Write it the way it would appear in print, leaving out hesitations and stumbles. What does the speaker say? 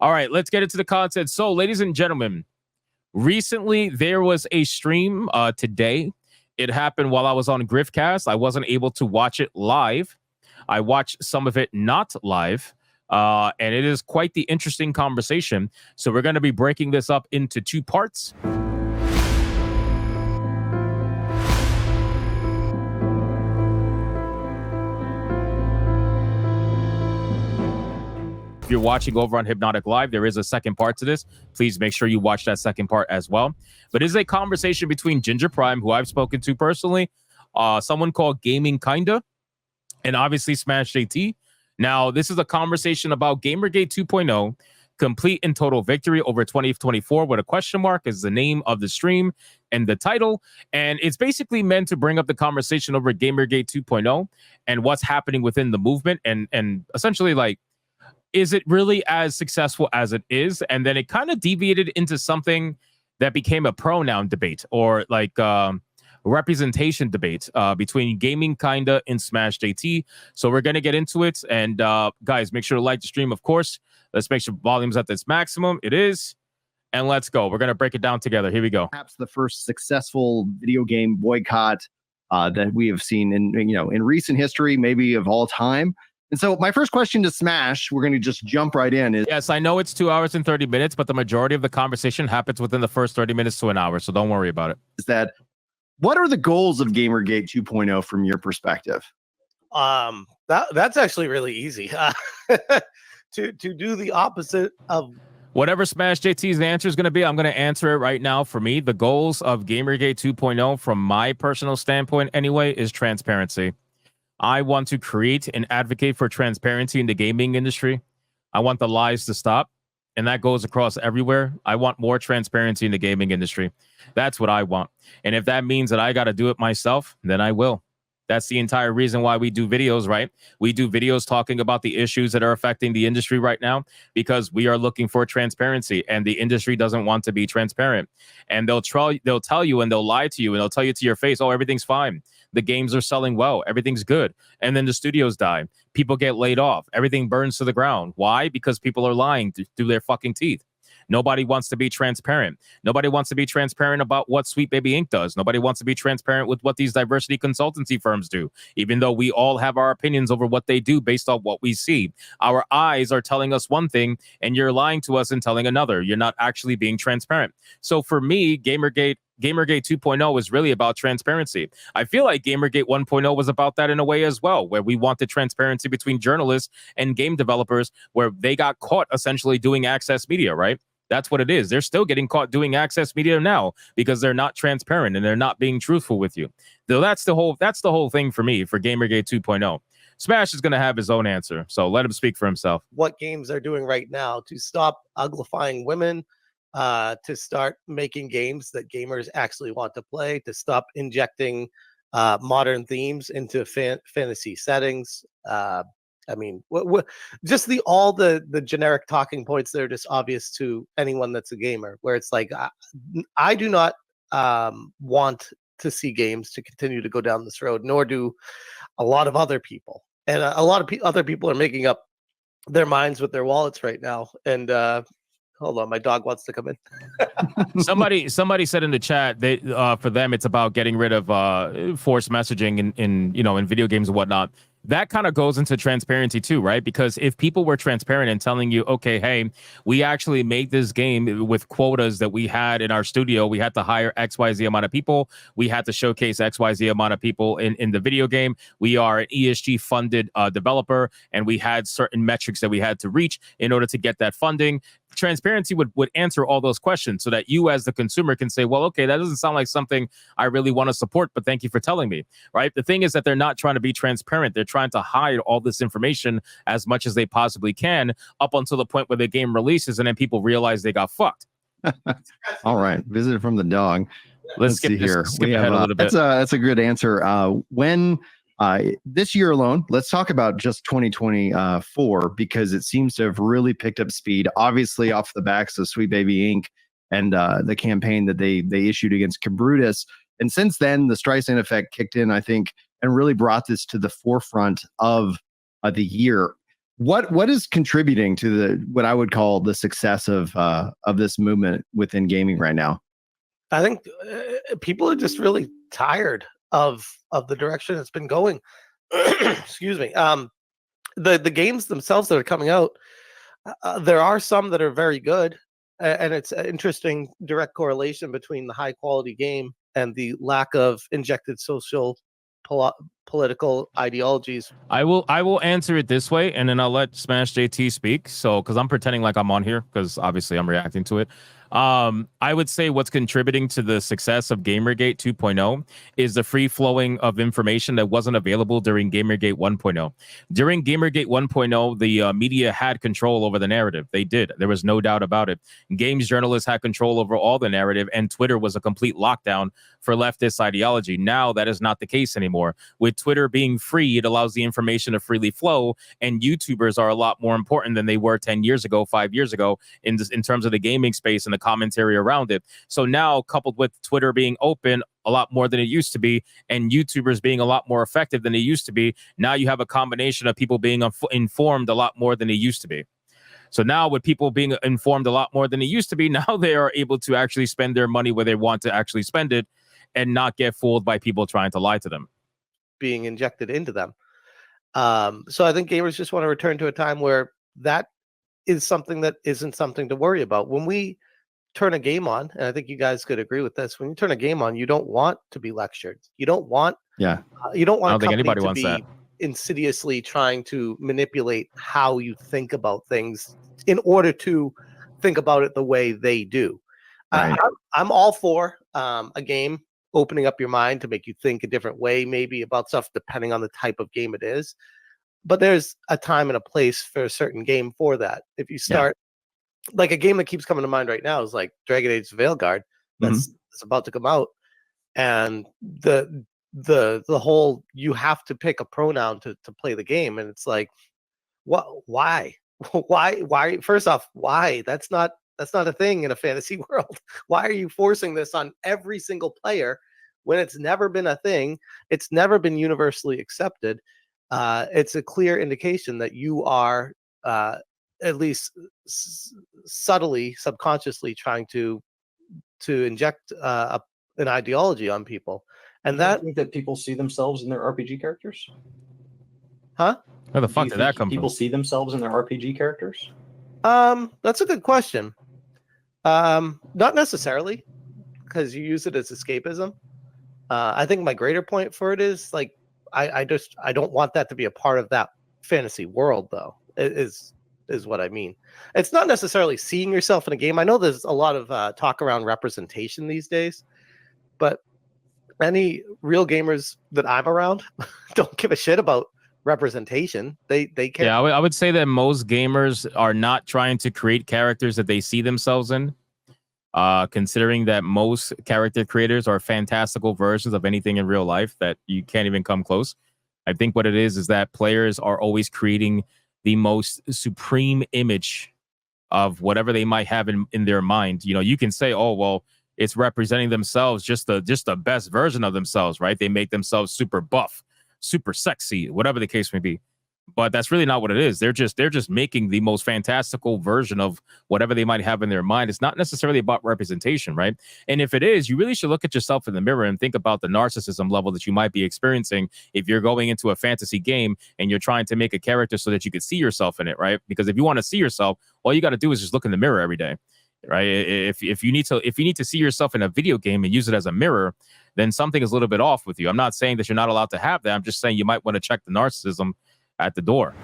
All right, let's get into the content. So, ladies and gentlemen, recently there was a stream today. It happened while I was on Griffcast. I wasn't able to watch it live. I watched some of it not live. And it is quite the interesting conversation. So we're going to be breaking this up into two parts. If you're watching over on Hypnotic Live, there is a second part to this. Please make sure you watch that second part as well. But it is a conversation between Gingerprime, who I've spoken to personally, someone called Gaming Kinda, and obviously SmashJT. Now, this is a conversation about Gamergate 2.0, complete and total victory over 2024 with a question mark is the name of the stream and the title. And it's basically meant to bring up the conversation over Gamergate 2.0 and what's happening within the movement and essentially like, is it really as successful as it is? And then it kind of deviated into something that became a pronoun debate or like representation debate between Gaming Kinda and SmashJT. So we're going to get into it. And guys, make sure to like the stream, of course. Let's make sure volume's at its maximum. It is. And let's go. We're going to break it down together. Here we go. Perhaps the first successful video game boycott that we have seen in recent history, maybe of all time. And so my first question to Smash, we're going to just jump right in. Yes, I know it's 2 hours and 30 minutes, but the majority of the conversation happens within the first 30 minutes to an hour. So don't worry about it. Is that what are the goals of Gamergate 2.0 from your perspective? That's actually really easy. To do the opposite of whatever SmashJT's answer is going to be, I'm going to answer it right now. For me, the goals of Gamergate 2.0, from my personal standpoint anyway, is transparency. I want to create and advocate for transparency in the gaming industry. I want the lies to stop, and that goes across everywhere. I want more transparency in the gaming industry. That's what I want. And if that means that I got to do it myself, then I will. That's the entire reason why we do videos, right? We do videos talking about the issues that are affecting the industry right now because we are looking for transparency, and the industry doesn't want to be transparent. And they'll tell you and they'll lie to you and they'll tell you to your face, oh, everything's fine. The games are selling well. Everything's good. And then the studios die. People get laid off. Everything burns to the ground. Why? Because people are lying through their fucking teeth. Nobody wants to be transparent. Nobody wants to be transparent about what Sweet Baby Inc. does. Nobody wants to be transparent with what these diversity consultancy firms do, even though we all have our opinions over what they do based on what we see. Our eyes are telling us one thing, and you're lying to us and telling another. You're not actually being transparent. So for me, Gamergate 2.0 is really about transparency. I feel like Gamergate 1.0 was about that in a way as well, where we wanted transparency between journalists and game developers, where they got caught essentially doing access media, right? That's what it is. They're still getting caught doing access media now because they're not transparent and they're not being truthful with you. So that's the whole thing for me for Gamergate 2.0. Smash is going to have his own answer, so let him speak for himself. What games are doing right now to stop uglifying women, to start making games that gamers actually want to play, to stop injecting modern themes into fantasy settings. I mean, just all the generic talking points that are just obvious to anyone that's a gamer, where it's like, I do not want to see games to continue to go down this road, nor do a lot of other people. And a lot of other people are making up their minds with their wallets right now. And hold on, my dog wants to come in. somebody said in the chat that for them it's about getting rid of forced messaging in video games and whatnot. That kind of goes into transparency too, right? Because if people were transparent and telling you, okay, hey, we actually made this game with quotas that we had in our studio. We had to hire XYZ amount of people. We had to showcase XYZ amount of people in the video game. We are an ESG funded developer, and we had certain metrics that we had to reach in order to get that funding. Transparency would answer all those questions so that you as the consumer can say, well, okay, that doesn't sound like something I really want to support, but thank you for telling me, right? The thing is that they're not trying to be transparent. They're trying to hide all this information as much as they possibly can up until the point where the game releases and then people realize they got fucked. All right. Visitor from the dog. Let's see here. Skip ahead a little bit. That's a good answer. When this year alone, let's talk about just 2024, because it seems to have really picked up speed, obviously off the backs of Sweet Baby Inc. and the campaign that they issued against Cabrutus. And since then, the Streisand effect kicked in, I think, and really brought this to the forefront of the year. What is contributing to the what I would call the success of this movement within gaming right now? I think people are just really tired of the direction it's been going. Excuse me. The games themselves that are coming out, there are some that are very good, and it's an interesting direct correlation between the high quality game and the lack of injected social political ideologies. I will answer it this way, and then I'll let SmashJT speak. So, because I'm pretending like I'm on here, because obviously I'm reacting to it. I would say what's contributing to the success of Gamergate 2.0 is the free flowing of information that wasn't available during Gamergate 1.0. During Gamergate 1.0, the media had control over the narrative. They did. There was no doubt about it. Games journalists had control over all the narrative, and Twitter was a complete lockdown for leftist ideology. Now that is not the case anymore. With Twitter being free, it allows the information to freely flow, and YouTubers are a lot more important than they were 10 years ago, 5 years ago, in terms of the gaming space and the commentary around it. So now, coupled with Twitter being open a lot more than it used to be, and YouTubers being a lot more effective than they used to be, now you have a combination of people being informed a lot more than they used to be. So now with people being informed a lot more than they used to be, now they are able to actually spend their money where they want to actually spend it and not get fooled by people trying to lie to them. Being injected into them. So I think gamers just want to return to a time where that is something that isn't something to worry about. When we turn a game on, and I think you guys could agree with this, when you turn a game on, you don't want to be lectured. You don't want you don't want I don't think anybody to wants be that. insidiously trying to manipulate how you think about things in order to think about it the way they do. Right. I'm all for a game opening up your mind to make you think a different way, maybe about stuff, depending on the type of game it is. But there's a time and a place for a certain game for that. If you start like a game that keeps coming to mind right now is like Dragon Age Veilguard that's about to come out, and the whole you have to pick a pronoun to play the game, and it's like, what? Why? Why? First off, why? That's not a thing in a fantasy world. Why are you forcing this on every single player when it's never been a thing? It's never been universally accepted. It's a clear indication that you are at least subtly, subconsciously trying to inject an ideology on people. And I think that people see themselves in their RPG characters. Huh? Where the fuck did that come people from? see themselves in their RPG characters? That's a good question. Not necessarily, because you use it as escapism. I think my greater point for it is like I don't want that to be a part of that fantasy world, though. Is what I mean. It's not necessarily seeing yourself in a game. I know there's a lot of talk around representation these days, but any real gamers that I'm around don't give a shit about representation. They care. Yeah, I would say that most gamers are not trying to create characters that they see themselves in. Considering that most character creators are fantastical versions of anything in real life that you can't even come close. I think what it is that players are always creating the most supreme image of whatever they might have in their mind. You know, you can say, oh, well, it's representing themselves, just the best version of themselves, right? They make themselves super buff, super sexy, whatever the case may be. But that's really not what it is. They're just making the most fantastical version of whatever they might have in their mind. It's not necessarily about representation, right? And if it is, you really should look at yourself in the mirror and think about the narcissism level that you might be experiencing if you're going into a fantasy game and you're trying to make a character so that you could see yourself in it, right? Because if you want to see yourself, all you got to do is just look in the mirror every day, right? If you need to see yourself in a video game and use it as a mirror, then something is a little bit off with you. I'm not saying that you're not allowed to have that. I'm just saying you might want to check the narcissism at the door.